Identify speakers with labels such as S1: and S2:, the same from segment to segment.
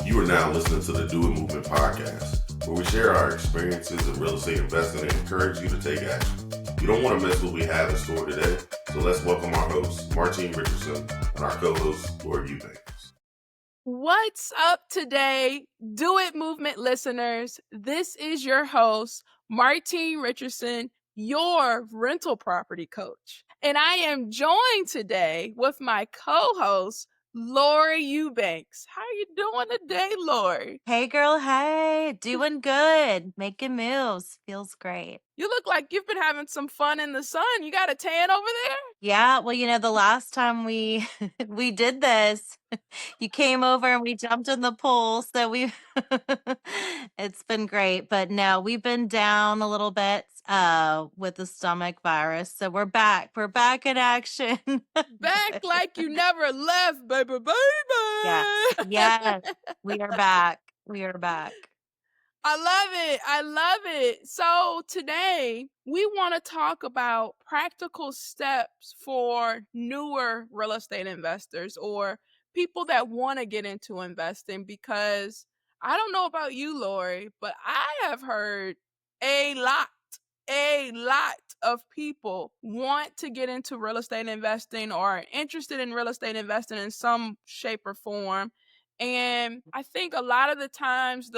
S1: You are now listening to the Do It Movement podcast, where we share our experiences in real estate investing and encourage you to take action. You don't want to miss what we have in store today, so let's welcome our host, Martine Richardson, and our co-host, Eubanks.
S2: What's up today, Do It Movement listeners? This is your host, Martine Richardson, your rental property coach. And I am joined today with my co-host, Lori Eubanks. How are you doing today, Lori?
S3: Hey, girl. Hey, doing good. Making moves. Feels great.
S2: You look like you've been having some fun in the sun. You got a tan over there?
S3: Yeah, well, the last time we we did this, you came over and we jumped in the pool, so we it's been great. But no, we've been down a little bit with the stomach virus. So we're back. We're back in action.
S2: Back like you never left, baby, baby.
S3: Yes, we are back. We are back.
S2: I love it. I love it. So today we want to talk about practical steps for newer real estate investors or people that want to get into investing, because I don't know about you, Lori, but I have heard a lot of people want to get into real estate investing or are interested in real estate investing in some shape or form. And I think a lot of the times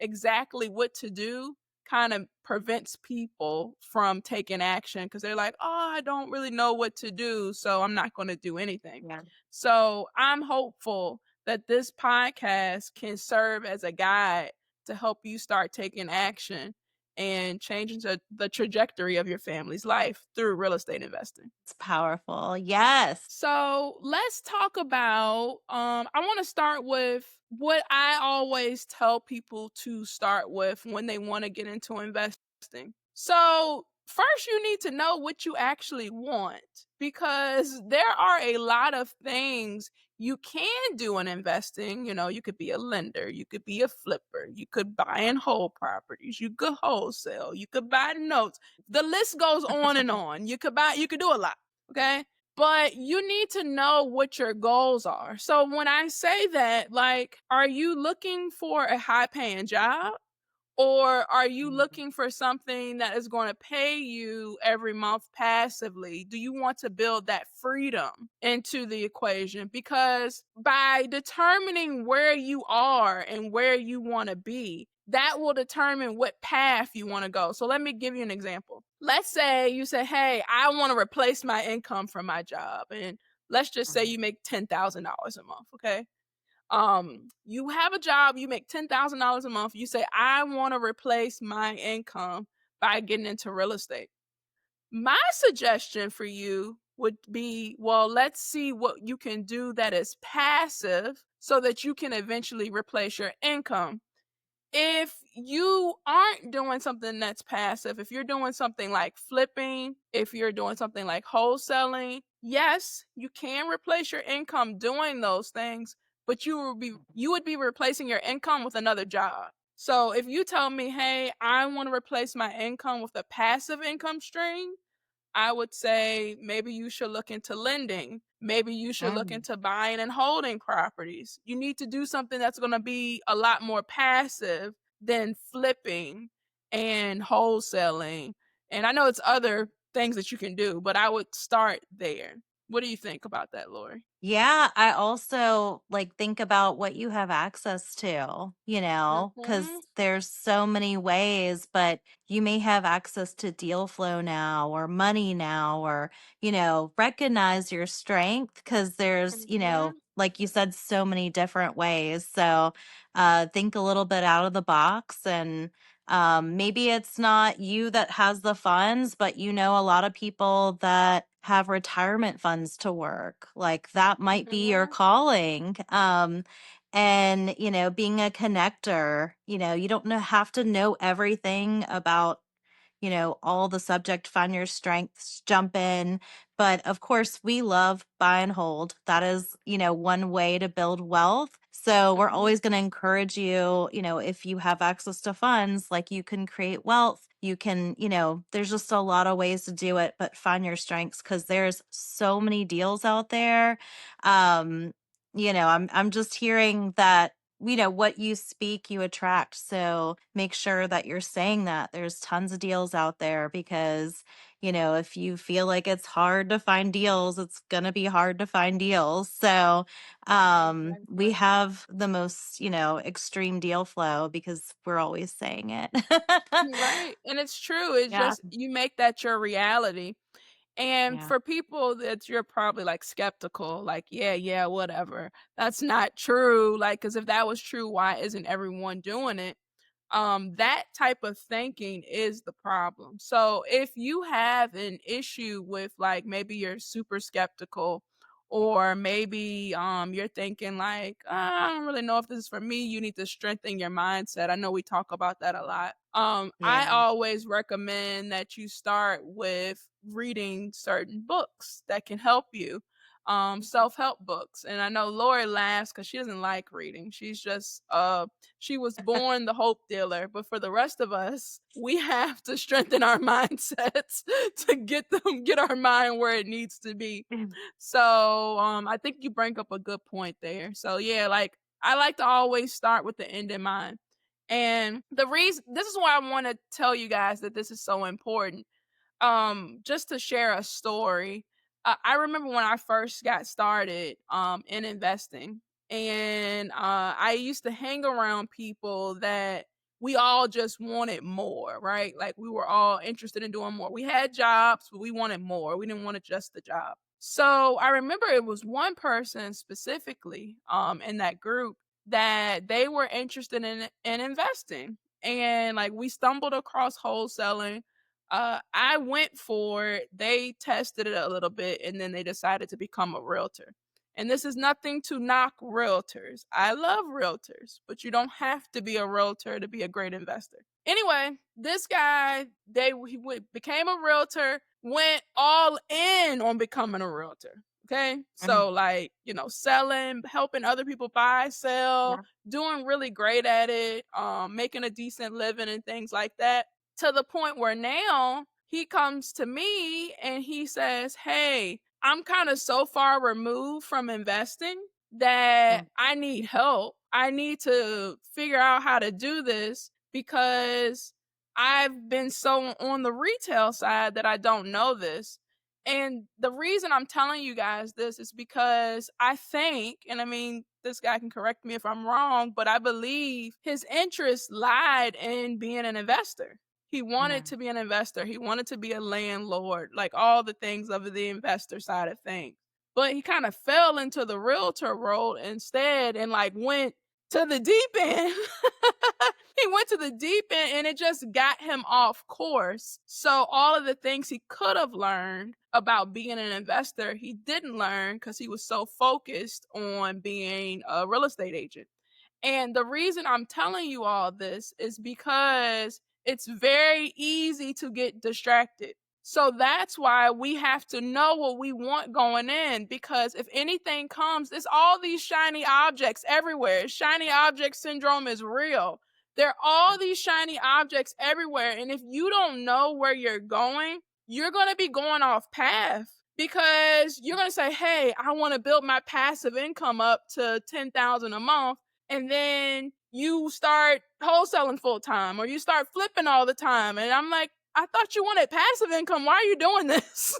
S2: exactly what to do kind of prevents people from taking action because they're like, oh, I don't really know what to do, so I'm not going to do anything.
S3: Yeah.
S2: So I'm hopeful that this podcast can serve as a guide to help you start taking action and changing the trajectory of your family's life through real estate investing.
S3: It's powerful. Yes.
S2: So let's talk about, I want to start with what I always tell people to start with when they want to get into investing. So first, you need to know what you actually want, because there are a lot of things you can do in investing. You could be a lender, you could be a flipper, you could buy and hold properties, you could wholesale, you could buy notes. The list goes on and on. You could do a lot, okay? But you need to know what your goals are. So when I say that, like, are you looking for a high-paying job? Or are you looking for something that is going to pay you every month passively? Do you want to build that freedom into the equation? Because by determining where you are and where you want to be, that will determine what path you want to go. So let me give you an example. Let's say you say, hey, I want to replace my income from my job. And let's just say you make $10,000 a month, okay? You have a job, you make $10,000 a month. You say, I want to replace my income by getting into real estate. My suggestion for you would be, well, let's see what you can do that is passive so that you can eventually replace your income. If you aren't doing something that's passive, if you're doing something like flipping, if you're doing something like wholesaling, yes, you can replace your income doing those things, but you would be replacing your income with another job. So if you tell me, hey, I want to replace my income with a passive income stream, I would say maybe you should look into lending. Maybe you should look into buying and holding properties. You need to do something that's going to be a lot more passive than flipping and wholesaling. And I know it's other things that you can do, but I would start there. What do you think about that, Lori?
S3: Yeah, I also think about what you have access to, because there's so many ways, but you may have access to deal flow now or money now, or, recognize your strength because there's, like you said, so many different ways. So think a little bit out of the box, and maybe it's not you that has the funds, but a lot of people that have retirement funds to work. Like that might be your calling. And being a connector, you don't have to know everything about all the subject, find your strengths, jump in. But of course, we love buy and hold. That is, one way to build wealth. So we're always going to encourage you, if you have access to funds, like you can create wealth. You can, there's just a lot of ways to do it, but find your strengths because there's so many deals out there. I'm just hearing that what you speak, you attract. So make sure that you're saying that. There's tons of deals out there because, if you feel like it's hard to find deals, it's going to be hard to find deals. So we have the most, extreme deal flow because we're always saying it.
S2: Right. And it's true. It's
S3: Yeah.
S2: just you make that your reality. And
S3: Yeah.
S2: for people that you're probably like skeptical, like, yeah, whatever. That's not true. Like, because if that was true, why isn't everyone doing it? That type of thinking is the problem. So if you have an issue with like maybe you're super skeptical, or maybe you're thinking like, I don't really know if this is for me, you need to strengthen your mindset. I know we talk about that a lot. I
S3: Yeah.
S2: always recommend that you start with reading certain books that can help you, self-help books. And I know Lori laughs because she doesn't like reading. She's just she was born the hope dealer. But for the rest of us, we have to strengthen our mindsets to get our mind where it needs to be. So I think you bring up a good point there. So yeah, like I like to always start with the end in mind. And the reason, this is why I want to tell you guys that this is so important. Just to share a story. I remember when I first got started in investing, and I used to hang around people that we all just wanted more, right? Like we were all interested in doing more. We had jobs, but we wanted more. We didn't want just the job. So I remember it was one person specifically in that group that they were interested in investing. And like we stumbled across wholesaling. I went for it. They tested it a little bit and then they decided to become a realtor. And this is nothing to knock realtors. I love realtors, but you don't have to be a realtor to be a great investor. Anyway, this guy, became a realtor, went all in on becoming a realtor. Okay. So, like, selling, helping other people buy, sell,
S3: Yeah.
S2: doing really great at it, making a decent living and things like that, to the point where now he comes to me and he says, hey, I'm kind of so far removed from investing that I need help. I need to figure out how to do this because I've been so on the retail side that I don't know this. And the reason I'm telling you guys this is because I think, and I mean, this guy can correct me if I'm wrong, but I believe his interest lied in being an investor. He wanted to be an investor. He wanted to be a landlord, like all the things of the investor side of things. But he kind of fell into the realtor role instead and like went to the deep end. He went to the deep end and it just got him off course. So all of the things he could have learned about being an investor, he didn't learn because he was so focused on being a real estate agent. And the reason I'm telling you all this is because it's very easy to get distracted. So that's why we have to know what we want going in, because if anything comes, it's all these shiny objects everywhere. Shiny object syndrome is real. There are all these shiny objects everywhere. And if you don't know where you're going, you're going to be going off path because you're going to say, hey, I want to build my passive income up to $10,000 a month. And then you start wholesaling full time or you start flipping all the time. And I'm like, I thought you wanted passive income. Why are you doing this?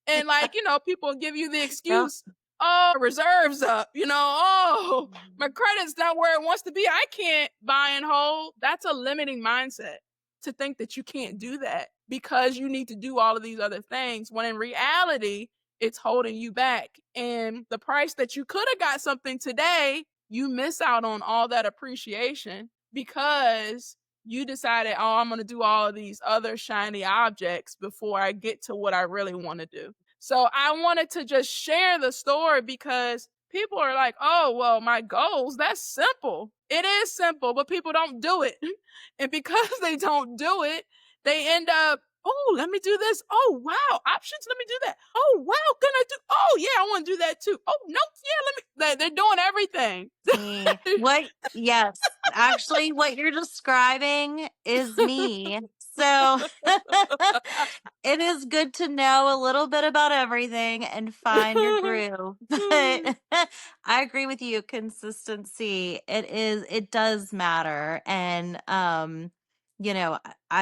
S2: And like, people give you the excuse, oh, reserves up, oh, my credit's not where it wants to be. I can't buy and hold. That's a limiting mindset to think that you can't do that because you need to do all of these other things, when in reality, it's holding you back. And the price that you could have got something today, you miss out on all that appreciation because you decided, oh, I'm going to do all of these other shiny objects before I get to what I really want to do. So I wanted to just share the story because people are like, oh, well, my goals, that's simple. It is simple, but people don't do it. And because they don't do it, they end up, oh, let me do this. Oh, wow, options, let me do that. Oh, wow, can I do, oh, yeah, I want to do that too. Oh, no, yeah, they're doing everything.
S3: Yes, actually what you're describing is me. So it is good to know a little bit about everything and find your groove. But I agree with you. Consistency, it does matter. And, I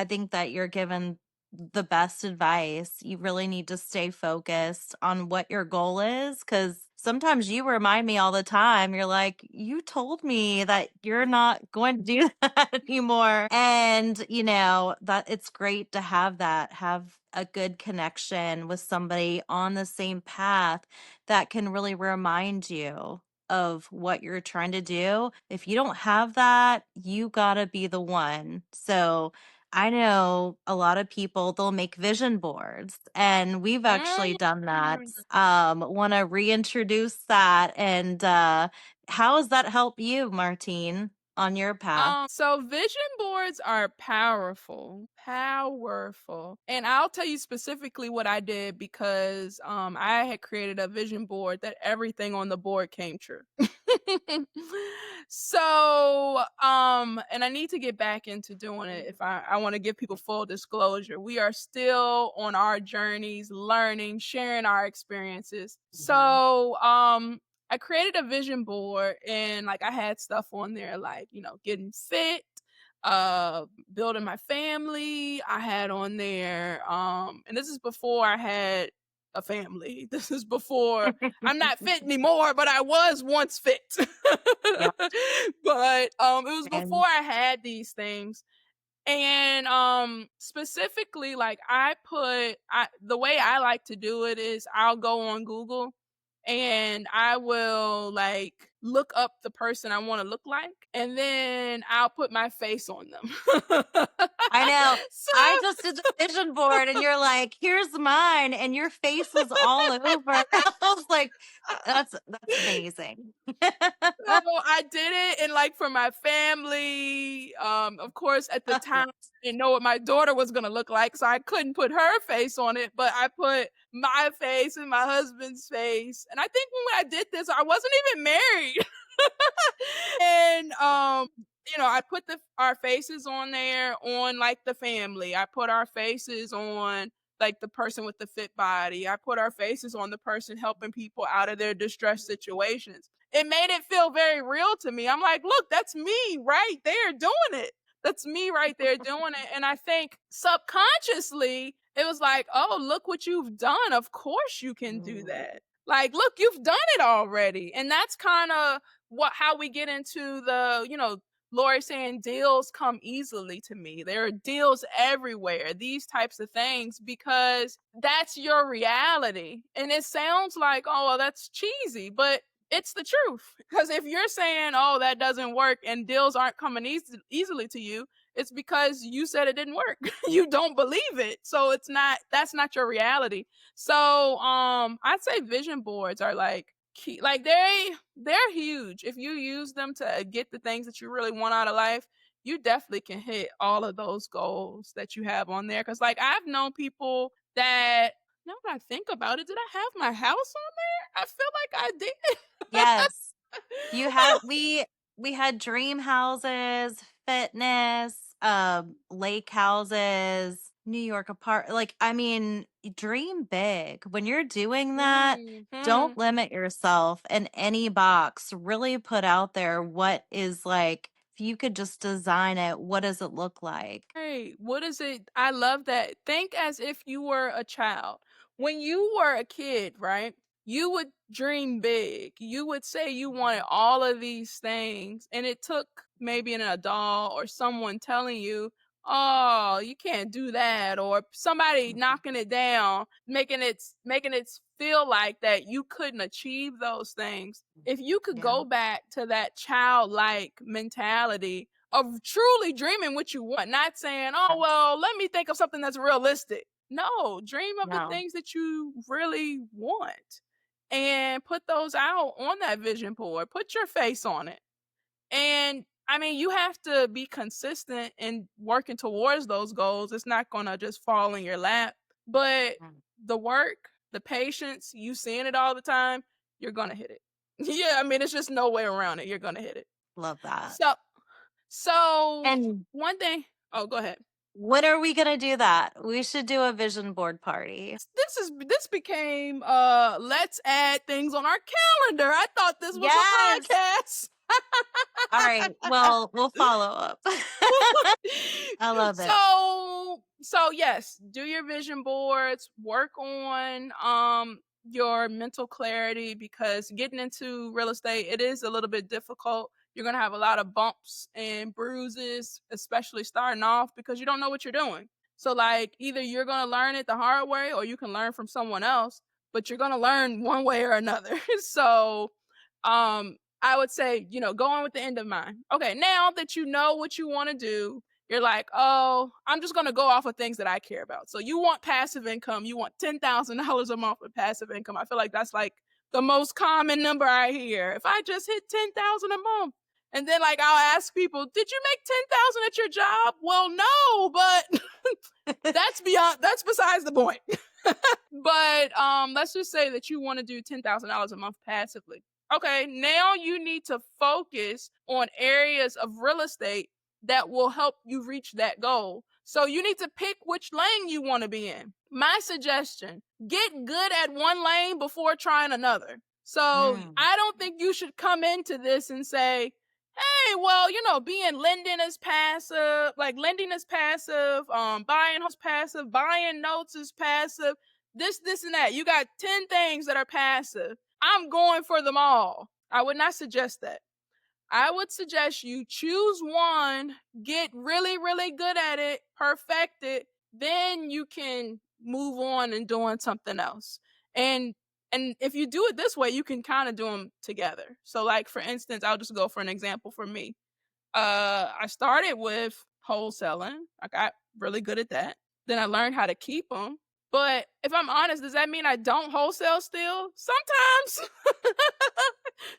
S3: think that you're given the best advice. You really need to stay focused on what your goal is, because sometimes you remind me all the time. You're like, you told me that you're not going to do that anymore. And, that it's great to have a good connection with somebody on the same path that can really remind you of what you're trying to do. If you don't have that, you gotta be the one. So I know a lot of people, they'll make vision boards, and we've actually done that. Want to reintroduce that. And how has that helped you, Martine, on your path?
S2: So vision boards are powerful, powerful. And I'll tell you specifically what I did because I had created a vision board that everything on the board came true. So and I need to get back into doing it if I want to give people full disclosure. We are still on our journeys, learning, sharing our experiences. So I created a vision board, and like I had stuff on there like, getting fit, building my family. I had on there and this is before I had a family. This is before I'm not fit anymore, but I was once fit.
S3: Yep.
S2: But it was
S3: And
S2: before I had these things. And specifically, like the way I like to do it is I'll go on Google and I will like look up the person I want to look like, and then I'll put my face on them.
S3: I know.
S2: So
S3: I just did the vision board, and you're like, here's mine, and your face was all over. I was like, that's amazing.
S2: So I did it, and like for my family, of course at the time I didn't know what my daughter was gonna look like, so I couldn't put her face on it, but I put my face and my husband's face. And I think when I did this, I wasn't even married. And I put our faces on there on like the family. I put our faces on like the person with the fit body. I put our faces on the person helping people out of their distress situations. It made it feel very real to me. I'm like, look, that's me right there doing it. That's me right there doing it. And I think subconsciously it was like, oh, look what you've done. Of course you can do that. Like, look, you've done it already. And that's kind of how we get into the, Lori saying deals come easily to me. There are deals everywhere, these types of things, because that's your reality. And it sounds like, oh, well, that's cheesy, but it's the truth. Because if you're saying, oh, that doesn't work and deals aren't coming easily to you, it's because you said it didn't work. You don't believe it. So that's not your reality. So I'd say vision boards are like key. Like they're huge. If you use them to get the things that you really want out of life, you definitely can hit all of those goals that you have on there. Cause like I've known people that, now that I think about it, did I have my house on there? I feel like I did.
S3: Yes. You had we had dream houses, fitness, lake houses, New York like, I mean, dream big. When you're doing that, don't limit yourself in any box. Really put out there what is like, if you could just design it, what does it look like?
S2: Hey, what is it? I love that. Think as if you were a child. When you were a kid, right? You would dream big. You would say you wanted all of these things, and it took maybe an adult or someone telling you, "Oh, you can't do that," or somebody knocking it down, making it feel like that you couldn't achieve those things. If you could
S3: Yeah.
S2: go back to that childlike mentality of truly dreaming what you want, not saying, oh, well, let me think of something that's realistic. No, dream of the
S3: No.
S2: things that you really want and put those out on that vision board. Put your face on it. And I mean, you have to be consistent in working towards those goals. It's not going to just fall in your lap, but the work, the patience, you seeing it all the time, you're going to hit it. Yeah, I mean, it's just no way around it. You're going to hit it.
S3: Love that.
S2: So
S3: And
S2: one thing. Oh, go ahead.
S3: When are we gonna do that? We should do a vision board party.
S2: This became let's add things on our calendar. I thought this was
S3: Yes.
S2: a podcast.
S3: All right. Well, we'll follow up. I love it.
S2: So yes, do your vision boards, work on your mental clarity, because getting into real estate, it is a little bit difficult. You're going to have a lot of bumps and bruises, especially starting off, because you don't know what you're doing. So like either you're going to learn it the hard way or you can learn from someone else, but you're going to learn one way or another. So I would say, go on with the end in mind. Okay, now that you know what you want to do, you're like, oh, I'm just going to go off of things that I care about. So you want passive income. You want $10,000 a month of passive income. I feel like that's like the most common number I hear. If I just hit 10,000 a month, and then like I'll ask people, did you make 10,000 at your job? Well, no, but that's besides the point. But let's just say that you want to do $10,000 a month passively. Okay, now you need to focus on areas of real estate that will help you reach that goal. So you need to pick which lane you want to be in. My suggestion, get good at one lane before trying another. So I don't think you should come into this and say, hey, well, lending is passive, buying homes passive, buying notes is passive, this, and that. You got 10 things that are passive. I'm going for them all. I would not suggest that. I would suggest you choose one, get really, really good at it, perfect it, then you can move on and doing something else. And if you do it this way, you can kind of do them together. So like, for instance, I'll just go for an example for me. I started with wholesaling. I got really good at that. Then I learned how to keep them. But if I'm honest, does that mean I don't wholesale still? Sometimes.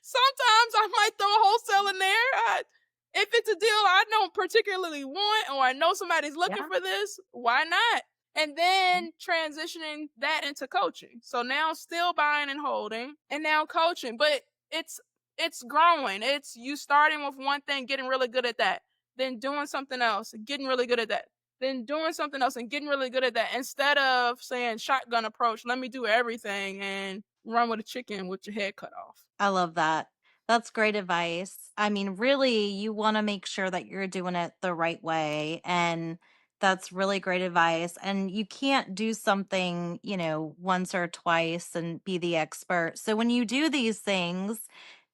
S2: Sometimes I might throw a wholesale in there. If it's a deal I don't particularly want, or I know somebody's looking for this, why not? And then transitioning that into coaching. So now still buying and holding, and now coaching. But it's growing. It's you starting with one thing, getting really good at that, then doing something else, getting really good at that, then doing something else and getting really good at that, instead of saying shotgun approach, let me do everything and run with a chicken with your head cut off.
S3: I love that. That's great advice. I mean, really, you want to make sure that you're doing it the right way. And that's really great advice. And you can't do something, once or twice and be the expert. So when you do these things,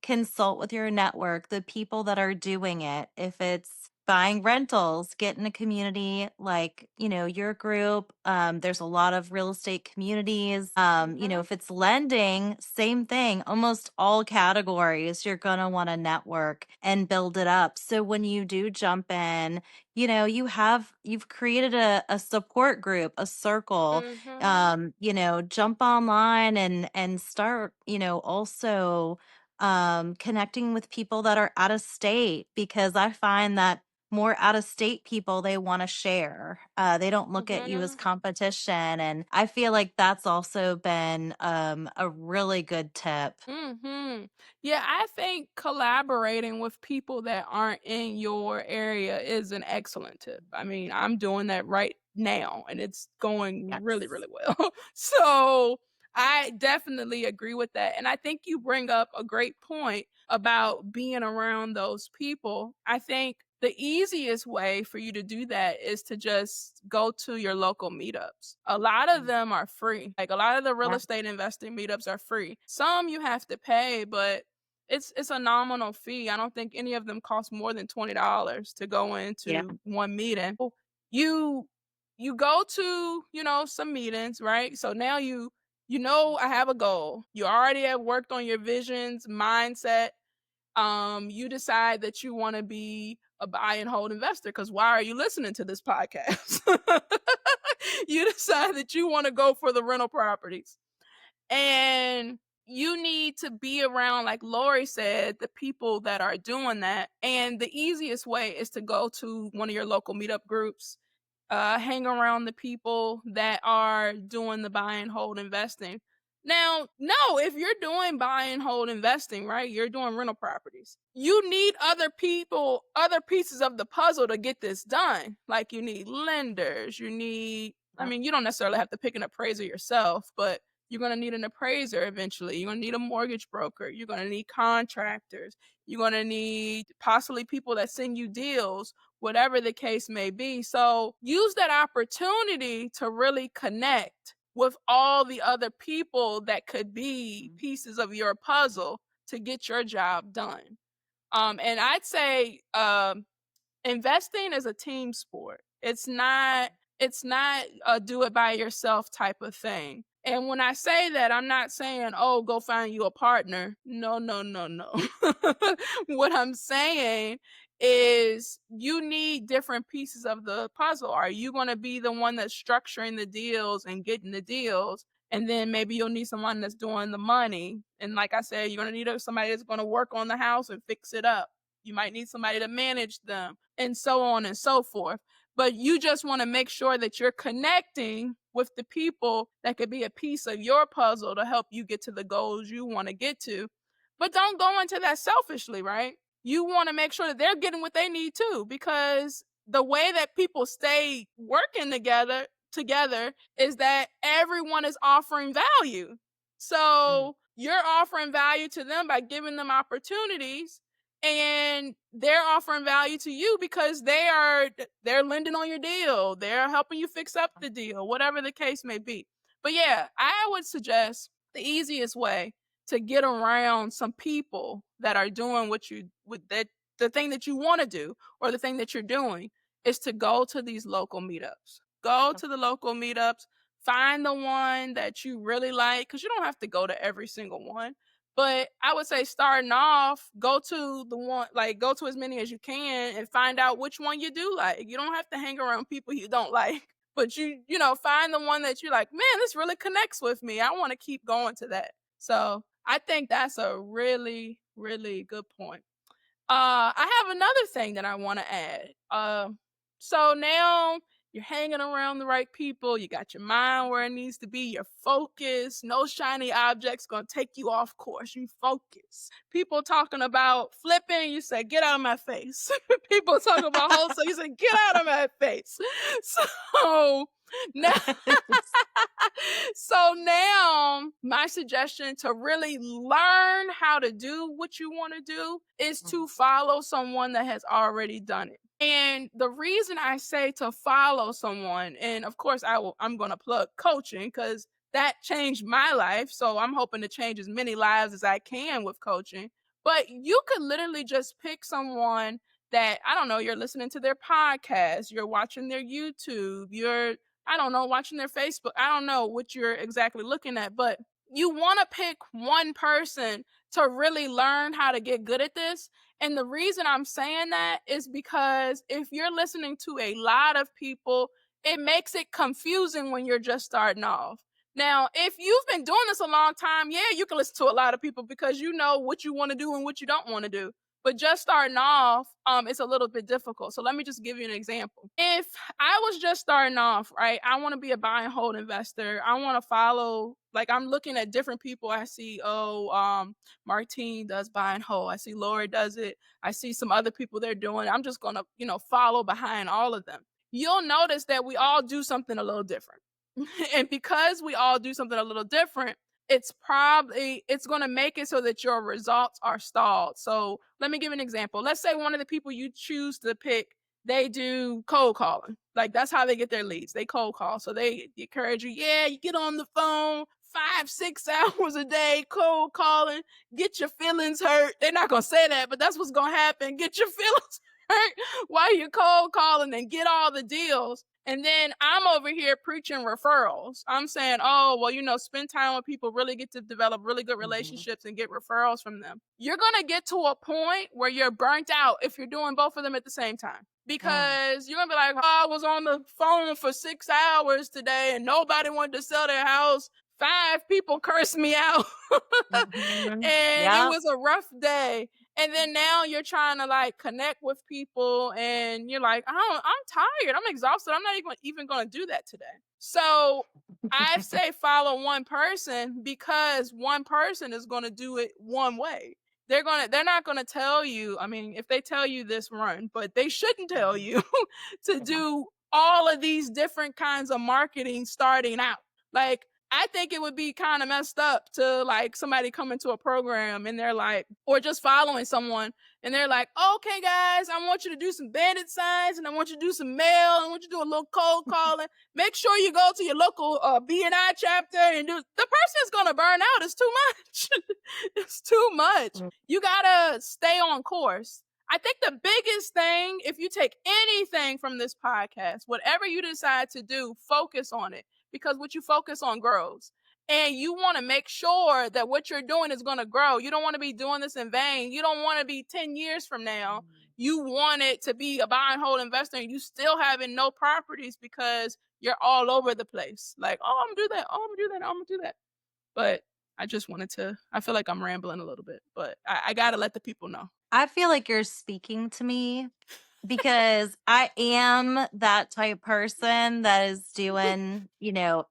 S3: consult with your network, the people that are doing it. If it's buying rentals, get in a community like, your group. There's a lot of real estate communities. If it's lending, same thing. Almost all categories, you're going to want to network and build it up. So when you do jump in, you've created a support group, a circle. Jump online and start, also connecting with people that are out of state, because I find that more out of state people, they want to share. They don't look at you as competition. And I feel like that's also been a really good tip.
S2: Yeah, I think collaborating with people that aren't in your area is an excellent tip. I mean, I'm doing that right now and it's going really, really well. So I definitely agree with that. And I think you bring up a great point about being around those people. I think the easiest way for you to do that is to just go to your local meetups. A lot of them are free. Like a lot of the real estate investing meetups are free. Some you have to pay, but it's a nominal fee. I don't think any of them cost more than $20 to go into one meeting. You go to, some meetings, right? So now I have a goal. You already have worked on your visions, mindset. You decide that you want to be a buy and hold investor, because why are you listening to this podcast? You decide that you want to go for the rental properties, and you need to be around, like Lori said, the people that are doing that. And the easiest way is to go to one of your local meetup groups, hang around the people that are doing the buy and hold investing. Now, no, if you're doing buy and hold investing, right, you're doing rental properties, you need other people, other pieces of the puzzle to get this done. Like you need lenders, you need, I mean, you don't necessarily have to pick an appraiser yourself, but you're going to need an appraiser eventually. You're going to need a mortgage broker. You're going to need contractors. You're going to need possibly people that send you deals, whatever the case may be. So use that opportunity to really connect with all the other people that could be pieces of your puzzle to get your job done. And I'd say investing is a team sport. It's not a do it by yourself type of thing. And when I say that, I'm not saying, oh, go find you a partner. No. What I'm saying is you need different pieces of the puzzle. Are you going to be the one that's structuring the deals and getting the deals? And then maybe you'll need someone that's doing the money. And like I said, you're going to need somebody that's going to work on the house and fix it up. You might need somebody to manage them and so on and so forth. But you just want to make sure that you're connecting with the people that could be a piece of your puzzle to help you get to the goals you want to get to. But don't go into that selfishly, right? You want to make sure that they're getting what they need too, because the way that people stay working together is that everyone is offering value. So you're offering value to them by giving them opportunities, and they're offering value to you because they're lending on your deal. They're helping you fix up the deal, whatever the case may be. But yeah, I would suggest the easiest way to get around some people that are doing the thing that you want to do or the thing that you're doing is to go to these local meetups. Go to the local meetups, find the one that you really like, because you don't have to go to every single one. But I would say starting off, go to as many as you can and find out which one you do like. You don't have to hang around people you don't like, but you find the one that you're like, man, this really connects with me. I want to keep going to that. So I think that's a really, really good point. I have another thing that I want to add. So now you're hanging around the right people. You got your mind where it needs to be. You're focused. No shiny objects going to take you off course. You focus. People talking about flipping, you say, get out of my face. People talking about wholesale, you say, get out of my face. So now my suggestion to really learn how to do what you want to do is to follow someone that has already done it. And the reason I say to follow someone, and of course I'm going to plug coaching because that changed my life. So I'm hoping to change as many lives as I can with coaching. But you could literally just pick someone that, I don't know, you're listening to their podcast, you're watching their YouTube, you're, I don't know, watching their Facebook. I don't know what you're exactly looking at, but you want to pick one person to really learn how to get good at this. And the reason I'm saying that is because if you're listening to a lot of people, it makes it confusing when you're just starting off. Now, if you've been doing this a long time, yeah, you can listen to a lot of people because you know what you want to do and what you don't want to do. But just starting off, it's a little bit difficult. So let me just give you an example. If I was just starting off, right, I want to be a buy and hold investor. I want to follow, like I'm looking at different people. I see, Martine does buy and hold. I see Laura does it. I see some other people they're doing it. I'm just going to, follow behind all of them. You'll notice that we all do something a little different. And because we all do something a little different, it's going to make it so that your results are stalled. So let me give an example. Let's say one of the people you choose to pick, they do cold calling. Like that's how they get their leads. They cold call. So they encourage you. Yeah, you get on the phone 5-6 hours a day, cold calling, get your feelings hurt. They're not going to say that, but that's what's going to happen. Get your feelings hurt while you're cold calling and get all the deals. And then I'm over here preaching referrals. I'm saying, spend time with people, really get to develop really good relationships and get referrals from them. You're going to get to a point where you're burnt out if you're doing both of them at the same time. Because you're going to be like, I was on the phone for 6 hours today and nobody wanted to sell their house 5 people cursed me out. And it was a rough day. And then now you're trying to like connect with people and you're like, I'm tired. I'm exhausted. I'm not even going to do that today. So I say follow one person because one person is going to do it one way. They're not going to tell you. I mean, if they tell you this, run, but they shouldn't tell you to do all of these different kinds of marketing starting out. Like, I think it would be kind of messed up to like somebody come into a program and they're like, or just following someone and they're like, okay, guys, I want you to do some bandit signs and I want you to do some mail. I want you to do a little cold calling. Make sure you go to your local BNI chapter and do. The person's going to burn out. It's too much. It's too much. You got to stay on course. I think the biggest thing, if you take anything from this podcast, whatever you decide to do, focus on it. Because what you focus on grows. And you want to make sure that what you're doing is going to grow. You don't want to be doing this in vain. You don't want to be 10 years from now. You want it to be a buy and hold investor and you still having no properties because you're all over the place. Like, oh, I'm going to do that. Oh, I'm going to do that. I'm going to do that. But I just wanted to, I feel like I'm rambling a little bit, but I got to let the people know.
S3: I feel like you're speaking to me because I am that type person that is doing,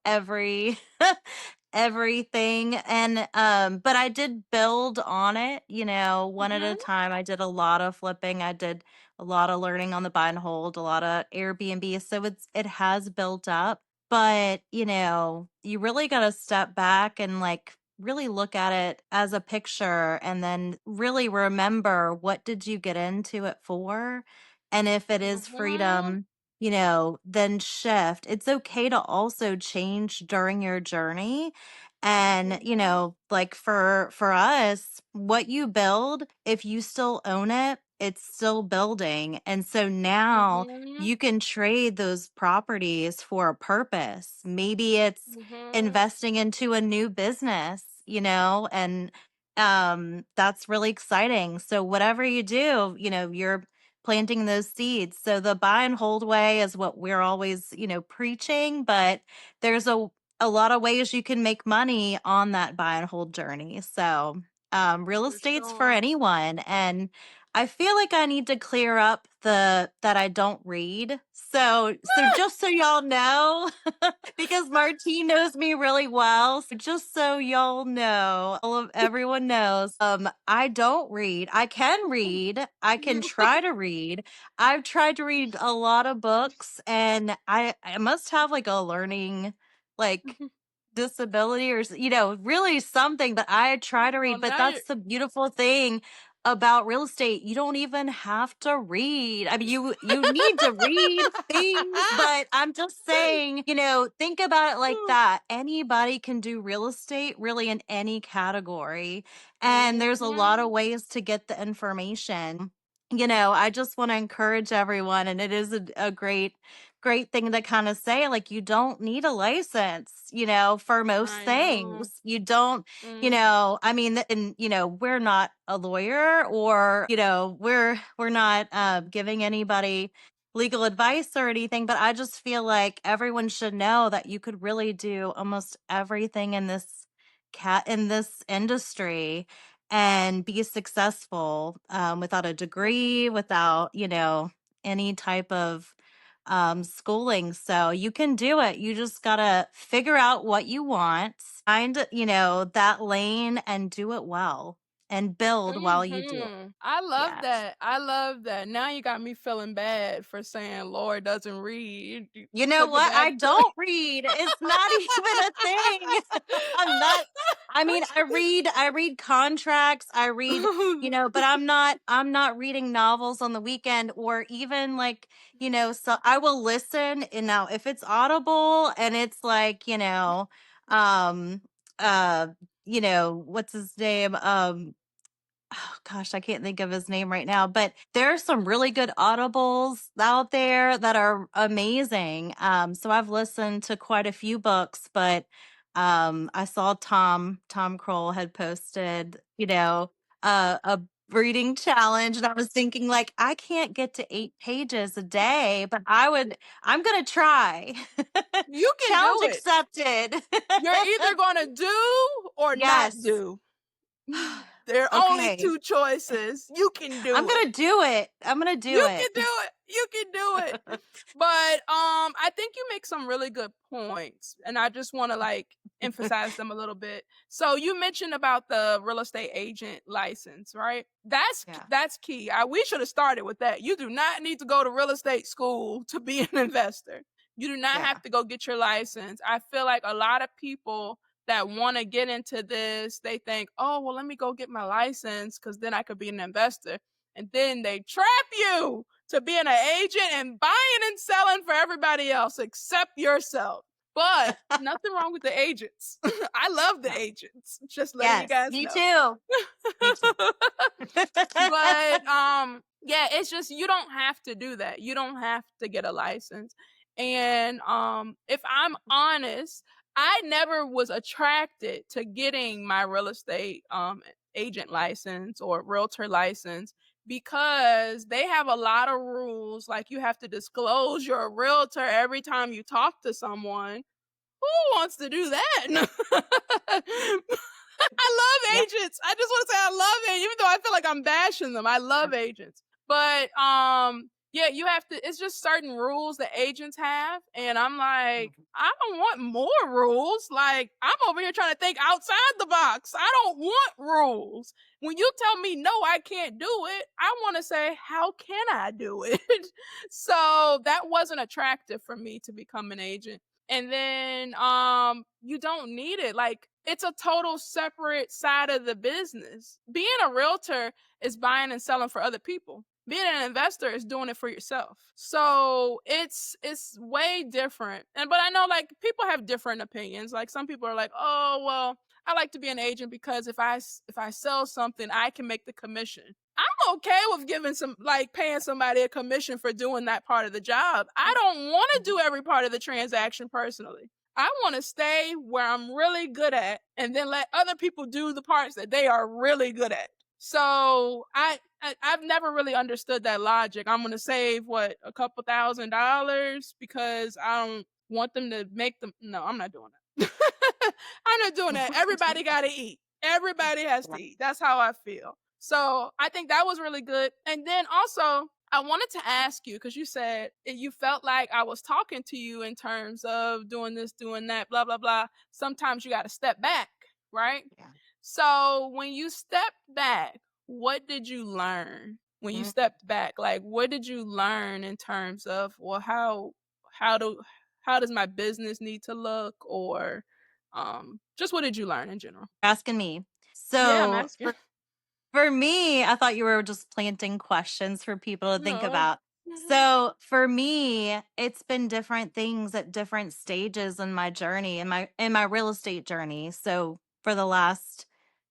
S3: everything. And but I did build on it, one at a time. I did a lot of flipping. I did a lot of learning on the buy and hold, a lot of Airbnb. So it has built up. But, you really got to step back and like really look at it as a picture and then really remember what did you get into it for? And if it is freedom, then shift. It's okay to also change during your journey. And, like for us, what you build, if you still own it, it's still building. And so now you can trade those properties for a purpose. Maybe it's investing into a new business, and that's really exciting. So whatever you do, you're planting those seeds. So the buy and hold way is what we're always, preaching, but there's a lot of ways you can make money on that buy and hold journey. So real estate's for anyone. And I feel like I need to clear up that I don't read. So just so y'all know, because Martine knows me really well. So just so y'all know, everyone knows, I don't read. I can read. I can try to read. I've tried to read a lot of books and I must have like a learning like disability or really something, but I try to read. But that's the beautiful thing about real estate. You don't even have to read. I mean, you need to read things, but I'm just saying, think about it like that. Anybody can do real estate really in any category. And there's a lot of ways to get the information. I just want to encourage everyone, and it is a great thing to kind of say, like, you don't need a license, for most things. You don't, I mean, and, we're not a lawyer or, we're not giving anybody legal advice or anything, but I just feel like everyone should know that you could really do almost everything in this industry and be successful without a degree, without, any type of schooling. So you can do it. You just got to figure out what you want, find, that lane and do it well and build while you do it.
S2: I love that. I love that. Now you got me feeling bad for saying Lord doesn't read.
S3: You know what? I don't read. It's not even a thing. I mean, I read contracts. I read, but I'm not reading novels on the weekend or even like, so I will listen. And now if it's Audible and it's like, what's his name? Oh gosh, I can't think of his name right now, but there are some really good audibles out there that are amazing. So I've listened to quite a few books, but I saw Tom Kroll had posted, a reading challenge, and I was thinking like I can't get to 8 pages a day, but I'm going to try.
S2: You can
S3: Challenge
S2: do it.
S3: accepted.
S2: You're either going to do or not
S3: Yes.
S2: do. There are only
S3: Okay.
S2: 2 choices. You can do
S3: I'm
S2: it.
S3: going to do it. I'm going to do
S2: You
S3: it.
S2: can do it. You can do it. But I think you make some really good points, and I just want to like emphasize them a little bit. So you mentioned about the real estate agent license, right? That's key. We should have started with that. You do not need to go to real estate school to be an investor. You do not have to go get your license. I feel like a lot of people that want to get into this, they think, oh, well, let me go get my license because then I could be an investor. And then they trap you to being an agent and buying and selling for everybody else except yourself. But nothing wrong with the agents. I love the agents. Just letting you guys
S3: me
S2: know.
S3: Too. Me too.
S2: But yeah, it's just you don't have to do that. You don't have to get a license. And if I'm honest, I never was attracted to getting my real estate agent license or realtor license because they have a lot of rules. Like you have to disclose you're a realtor every time you talk to someone. Who wants to do that? I love agents. I just want to say I love it, even though I feel like I'm bashing them. I love agents. But yeah, you have to, it's just certain rules that agents have. And I'm like, I don't want more rules. Like, I'm over here trying to think outside the box. I don't want rules. When you tell me no, I can't do it, I want to say, how can I do it? So that wasn't attractive for me to become an agent. And then you don't need it. Like it's a total separate side of the business. Being a realtor is buying and selling for other people. Being an investor is doing it for yourself. So it's way different. And but I know like people have different opinions. Like some people are like, "Oh, well, I like to be an agent because if I sell something, I can make the commission." I'm okay with giving paying somebody a commission for doing that part of the job. I don't want to do every part of the transaction personally. I want to stay where I'm really good at and then let other people do the parts that they are really good at. So I've never really understood that logic. I'm going to save a couple $1,000 because I don't want them to make them. No, I'm not doing that. I'm not doing that. Everybody got to eat. Everybody has to eat. That's how I feel. So I think that was really good. And then also, I wanted to ask you, because you said you felt like I was talking to you in terms of doing this, doing that, blah, blah, blah. Sometimes you got to step back, right?
S3: Yeah.
S2: So when you stepped back, what did you learn when you stepped back? Like, what did you learn in terms of, well, how does my business need to look, or just what did you learn in general?
S3: Asking me.
S2: Yeah, I'm
S3: So
S2: asking.
S3: for me, I thought you were just planting questions for people to think
S2: No.
S3: about. So for me, it's been different things at different stages in my journey, in my real estate journey. So for the last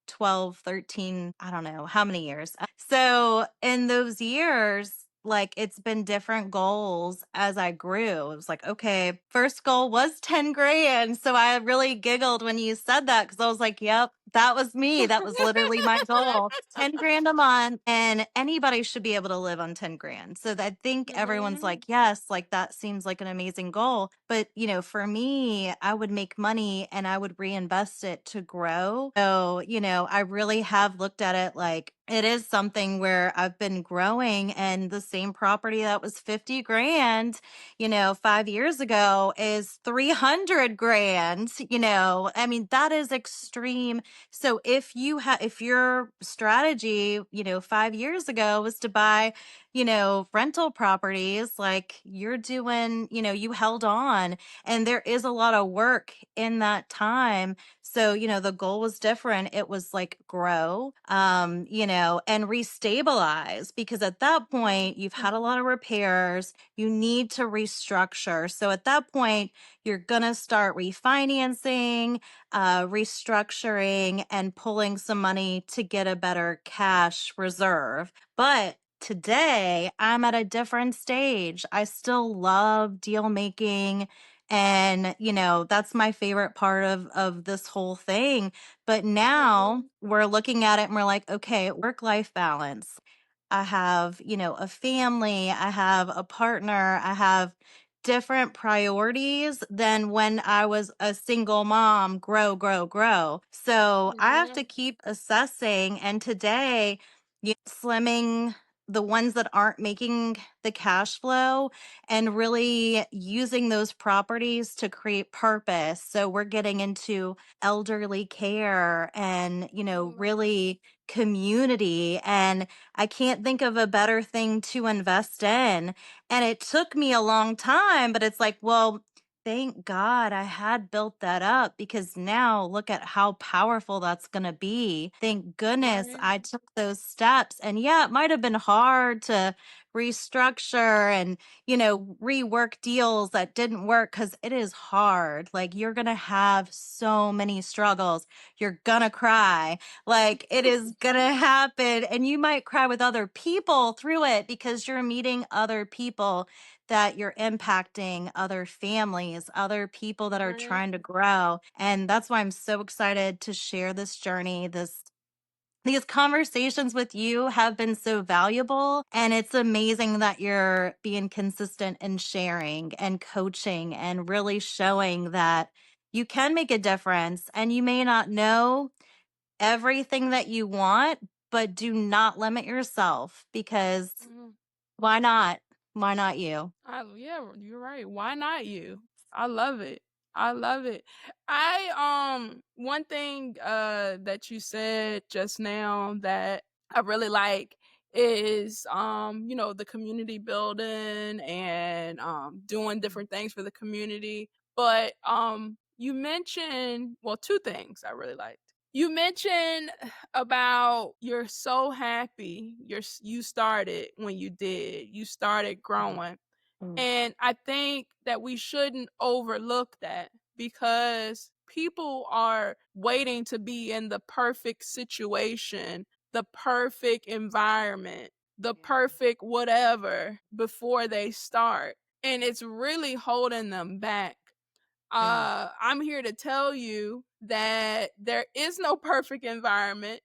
S3: 12, 13, I don't know how many years. So in those years, like it's been different goals as I grew. It was like, okay, first goal was 10 grand. So I really giggled when you said that because I was like, yep, that was me. That was literally my goal. 10 grand a month. And anybody should be able to live on 10 grand. So I think everyone's like, yes, like that seems like an amazing goal. But, you know, for me, I would make money and I would reinvest it to grow. So, you know, I really have looked at it like it is something where I've been growing, and the same property that was 50 grand, you know, 5 years ago is 300 grand, you know, I mean, that is extreme. So if your strategy, you know, 5 years ago was to buy, you know, rental properties, like you're doing, you know, you held on, and there is a lot of work in that time. So, you know, the goal was different. It was like grow, you know, and restabilize, because at that point you've had a lot of repairs. You need to restructure. So at that point, you're going to start refinancing, restructuring, and pulling some money to get a better cash reserve. But today, I'm at a different stage. I still love deal making, And, that's my favorite part of this whole thing. But now we're looking at it and we're like, okay, work-life balance. I have, a family, I have a partner, I have different priorities than when I was a single mom, grow, grow, grow. So I have to keep assessing. And today, slimming the ones that aren't making the cash flow and really using those properties to create purpose. So we're getting into elderly care and, really community. And I can't think of a better thing to invest in. And it took me a long time, but it's like, well, thank God I had built that up because now look at how powerful that's going to be. Thank goodness I took those steps. And yeah, it might have been hard to restructure and, rework deals that didn't work because it is hard. Like you're going to have so many struggles. You're going to cry. Like it is going to happen. And you might cry with other people through it because you're meeting other people that you're impacting, other families, other people that are trying to grow. And that's why I'm so excited to share this journey. These conversations with you have been so valuable, and it's amazing that you're being consistent in sharing and coaching and really showing that you can make a difference. And you may not know everything that you want, but do not limit yourself because why not? Why not you?
S2: Yeah, you're right. Why not you? I love it. I love it. One thing that you said just now that I really like is the community building and doing different things for the community. But you mentioned, well, two things I really liked. You mentioned about you're so happy you started when you did. You started growing. And I think that we shouldn't overlook that because people are waiting to be in the perfect situation, the perfect environment, the perfect whatever before they start. And it's really holding them back. I'm here to tell you that there is no perfect environment.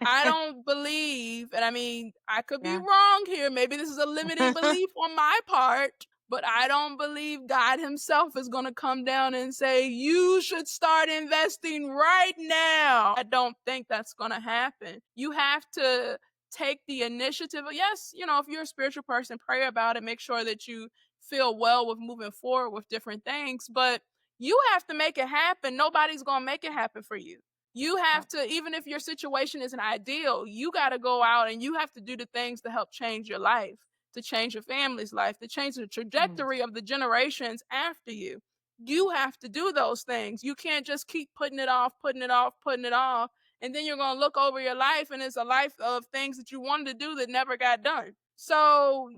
S2: I don't believe, and I mean, I could be
S3: Yeah.
S2: wrong here. Maybe this is a limiting belief on my part, but I don't believe God Himself is going to come down and say, you should start investing right now. I don't think that's going to happen. You have to take the initiative. Yes, if you're a spiritual person, pray about it. Make sure that you feel well with moving forward with different things, but you have to make it happen. Nobody's going to make it happen for you. You have to, even if your situation isn't ideal, you got to go out and you have to do the things to help change your life, to change your family's life, to change the trajectory of the generations after you. You have to do those things. You can't just keep putting it off, putting it off, putting it off. And then you're going to look over your life and it's a life of things that you wanted to do that never got done. So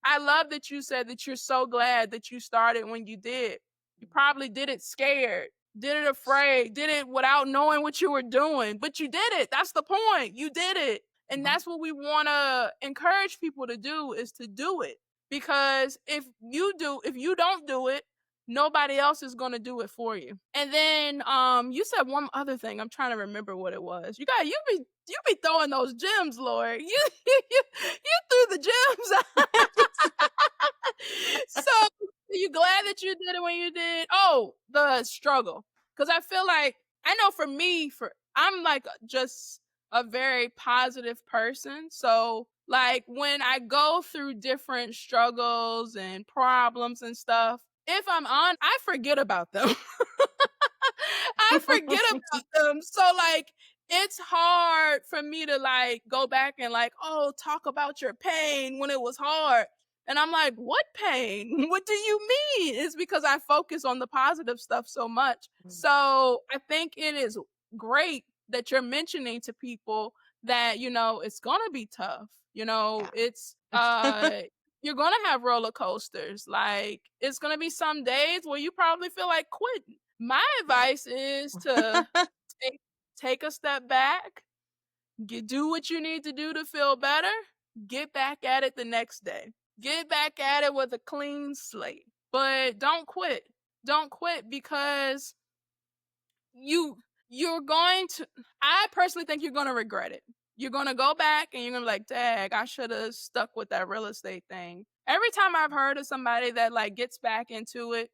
S2: I love that you said that you're so glad that you started when you did. You probably did it scared, did it afraid, did it without knowing what you were doing, but you did it. That's the point. You did it. And that's what we want to encourage people to do is to do it. Because if you don't do it, nobody else is going to do it for you. And then you said one other thing. I'm trying to remember what it was. You be throwing those gems, Lord. You threw the gems. So are you glad that you did it when you did? Oh, the struggle. Because I feel like I know for me, I'm like just a very positive person. So like when I go through different struggles and problems and stuff, if I'm on, I forget about them. I forget about them. So like it's hard for me to like go back and like, oh, talk about your pain when it was hard. And I'm like, what pain? What do you mean? It's because I focus on the positive stuff so much. So I think it is great that you're mentioning to people that, it's going to be tough. It's, you're going to have roller coasters. Like, it's going to be some days where you probably feel like quitting. My advice is to take a step back, do what you need to do to feel better, get back at it the next day. Get back at it with a clean slate. but don't quit. Don't quit because you're going to, I personally think you're going to regret it. You're going to go back and you're going to be like, dag, I should have stuck with that real estate thing. Every time I've heard of somebody that like gets back into it,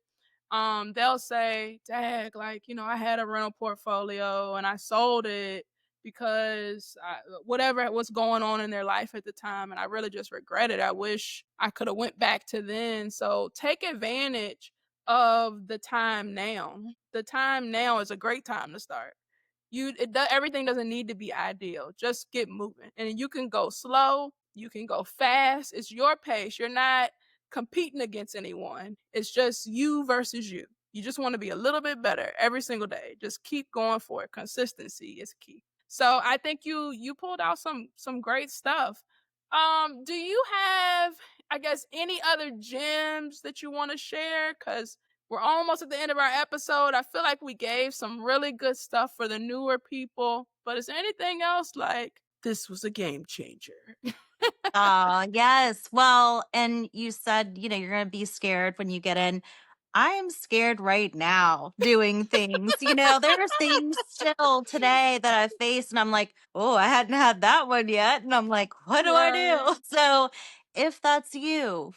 S2: they'll say, dag, like, I had a rental portfolio and I sold it because whatever was going on in their life at the time, and I really just regret it. I wish I could have went back to then. So take advantage of the time now. The time now is a great time to start. Everything doesn't need to be ideal. Just get moving, and you can go slow, you can go fast. It's your pace. You're not competing against anyone. It's just you versus you. You just want to be a little bit better every single day. Just keep going for it. Consistency is key. So I think you pulled out some great stuff. Do you have, I guess, any other gems that you want to share? Because we're almost at the end of our episode. I feel like we gave some really good stuff for the newer people. But is there anything else like this was a game changer?
S3: Yes. Well, and you said, you're going to be scared when you get in. I'm scared right now doing things. There's things still today that I've faced, and I'm like, oh, I hadn't had that one yet. And I'm like, what do I do? So if that's you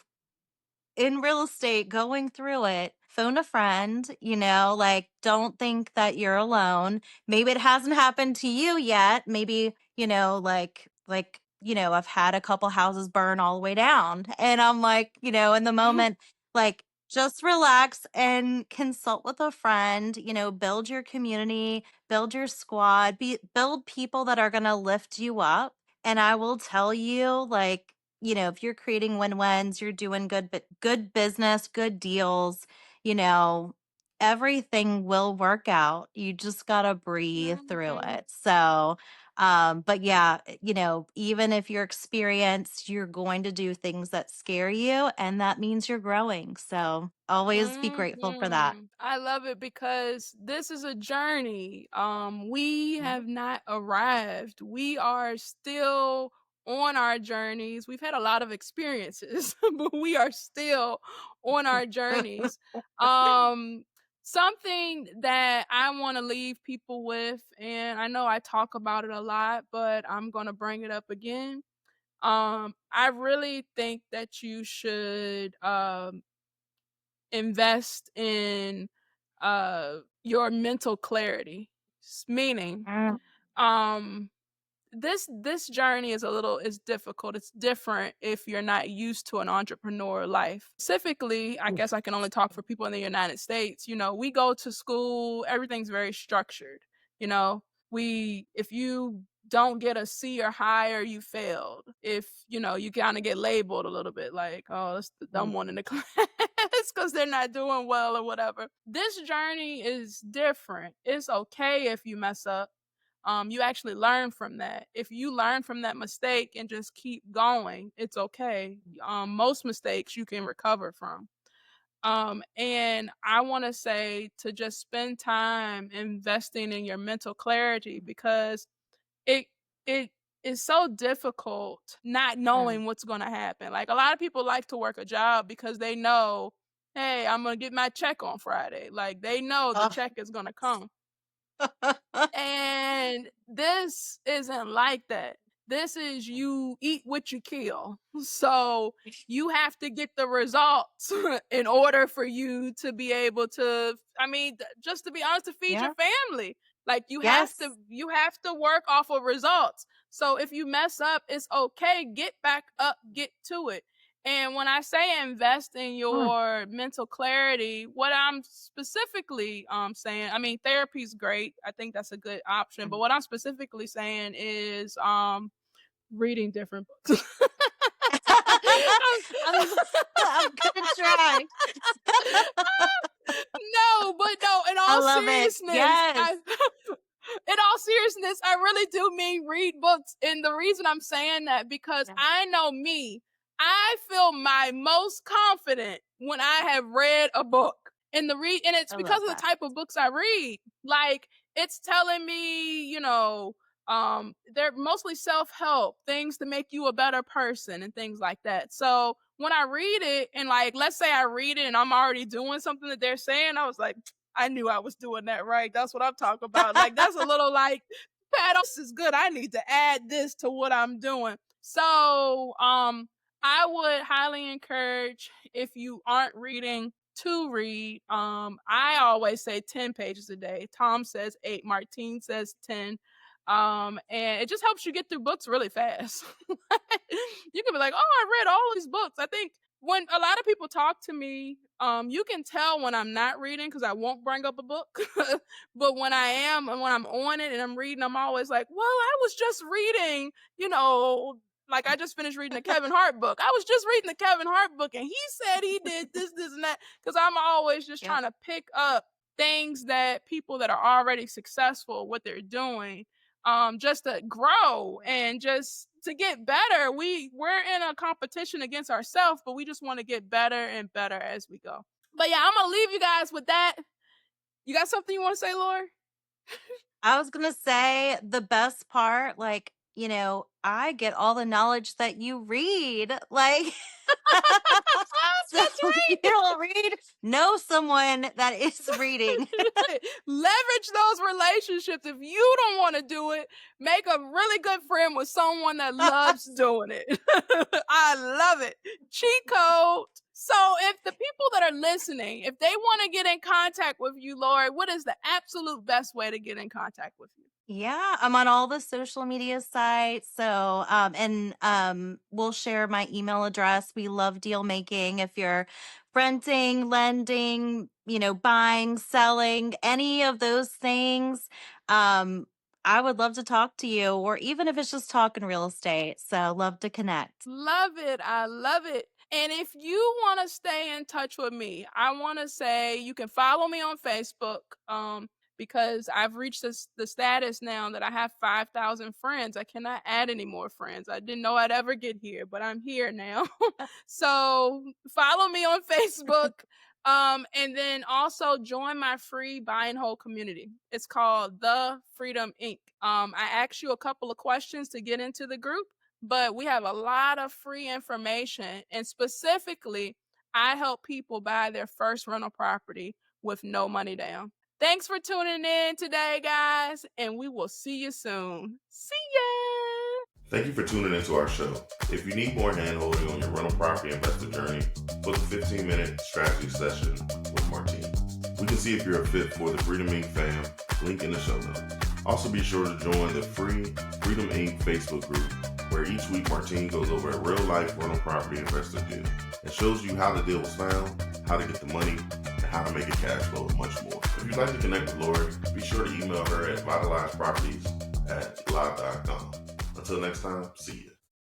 S3: in real estate going through it, phone a friend, like don't think that you're alone. Maybe it hasn't happened to you yet. Maybe, I've had a couple houses burn all the way down. And I'm like, in the moment, like just relax and consult with a friend, build your community, build your squad, build people that are gonna lift you up. And I will tell you, like, if you're creating win-wins, you're doing good business, good deals, you know, everything will work out. You just got to breathe through it. So, but yeah, even if you're experienced, you're going to do things that scare you, and that means you're growing. So always be grateful for that.
S2: I love it because this is a journey. We have not arrived. We are still on our journeys. We've had a lot of experiences, but we are still on our journeys. Something that I want to leave people with, and I know I talk about it a lot, but I'm going to bring it up again. I really think that you should invest in your mental clarity. Meaning, um this journey is difficult. It's different if you're not used to an entrepreneur life. Specifically, I guess I can only talk for people in the United States. We go to school, everything's very structured. If you don't get a C or higher, you failed. If you kind of get labeled a little bit like, oh, that's the dumb one in the class because they're not doing well or whatever. This journey is different. It's okay if you mess up. You actually learn from that. If you learn from that mistake and just keep going, it's okay. Most mistakes you can recover from. And I want to say to just spend time investing in your mental clarity because it it is so difficult not knowing what's going to happen. Like a lot of people like to work a job because they know, hey, I'm going to get my check on Friday. Like they know the check is going to come. And this isn't like that. This is you eat what you kill. So you have to get the results in order for you to be able to, just to be honest, to feed your family. Like you have to work off of results. So if you mess up, it's okay. Get back up, get to it. And when I say invest in your mental clarity, what I'm specifically saying, therapy's great. I think that's a good option. But what I'm specifically saying is reading different books.
S3: I'm gonna try.
S2: No, in all seriousness,
S3: Yes.
S2: in all seriousness, I really do mean read books. And the reason I'm saying that because I know me, I feel my most confident when I have read a book. And it's because of the type of books I read. Like it's telling me, They're mostly self-help, things to make you a better person and things like that. So when I read it, and like, let's say I read it and I'm already doing something that they're saying, I was like, I knew I was doing that right. That's what I'm talking about. Like, that's a little like, Pat, this is good. I need to add this to what I'm doing. So I would highly encourage, if you aren't reading, to read. I always say 10 pages a day. Tom says 8. Martine says 10. And it just helps you get through books really fast. You can be like, oh, I read all these books. I think when a lot of people talk to me, you can tell when I'm not reading because I won't bring up a book. But when I am, and when I'm on it and I'm reading, I'm always like, well, I was just reading, like I just finished reading the Kevin Hart book. I was just reading the Kevin Hart book and he said he did this, and that. Because I'm always just trying to pick up things that people that are already successful, what they're doing, just to grow and just to get better. We're in a competition against ourselves, but we just want to get better and better as we go. But yeah, I'm going to leave you guys with that. You got something you want to say, Lori?
S3: I was going to say the best part, like, I get all the knowledge that you read. Like, so
S2: That's right.
S3: if you don't read, know someone that is reading.
S2: Leverage those relationships. If you don't want to do it, make a really good friend with someone that loves doing it. I love it. Cheat code. So if the people that are listening, if they want to get in contact with you, Lori, what is the absolute best way to get in contact with you?
S3: Yeah, I'm on all the social media sites. So, we'll share my email address. We love deal making. If you're renting, lending, buying, selling, any of those things, I would love to talk to you, or even if it's just talking real estate. So, love to connect.
S2: Love it. I love it. And if you want to stay in touch with me, I want to say you can follow me on Facebook. Because I've reached the status now that I have 5,000 friends. I cannot add any more friends. I didn't know I'd ever get here, but I'm here now. So follow me on Facebook. And then also join my free buy and hold community. It's called The Freedom Inc. I asked you a couple of questions to get into the group, but we have a lot of free information. And specifically, I help people buy their first rental property with no money down. Thanks for tuning in today, guys, and we will see you soon. See ya!
S1: Thank you for tuning into our show. If you need more hand-holding on your rental property investor journey, book a 15-minute strategy session with Martine. We can see if you're a fit for the Freedom Inc. fam, link in the show notes. Also be sure to join the free Freedom Inc. Facebook group, where each week Martine goes over a real-life rental property investor deal and shows you how the deal was found, how to get the money, and how to make it cash flow, and much more. If you'd like to connect with Lori, be sure to email her at vitalizeproperties@live.com. Until next time, see ya.